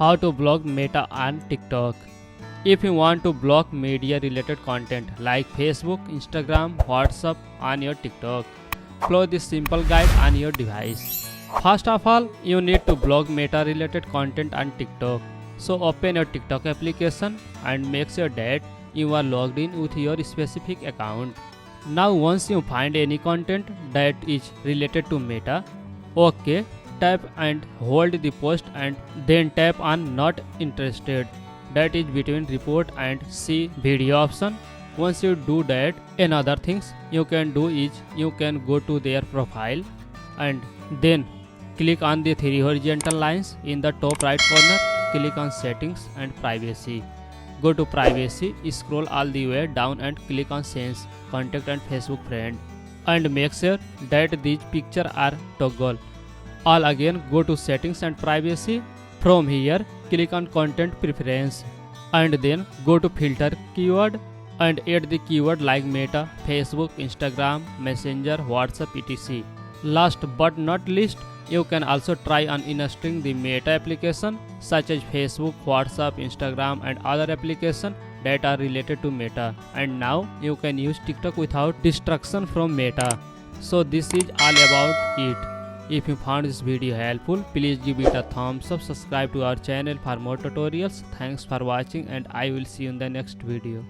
How to block Meta and TikTok. If you want to block media related content like Facebook, Instagram, WhatsApp on your TikTok, follow this simple guide on your device. First of all, you need to block Meta related content on TikTok. So open your TikTok application and make sure that you are logged in with your specific account. Now once you find any content that is related to Meta, OK, tap and hold the post and then tap on not interested, that is between report and see video option. Once you do that, another things you can do is you can go to their profile and then click on the three horizontal lines in the top right corner, click on settings and privacy. Go to privacy, scroll all the way down and click on sense, contact and Facebook friend, and make sure that these pictures are toggle. All again go to settings and privacy. From here click on content preference and then go to filter keyword and add the keyword like Meta, Facebook, Instagram, Messenger, WhatsApp, etc. Last but not least, you can also try on installing the Meta application such as Facebook, WhatsApp, Instagram and other applications that are related to Meta, and now you can use TikTok without distraction from Meta. So this is all about it. If you found this video helpful, please give it a thumbs up, subscribe to our channel for more tutorials. Thanks for watching and I will see you in the next video.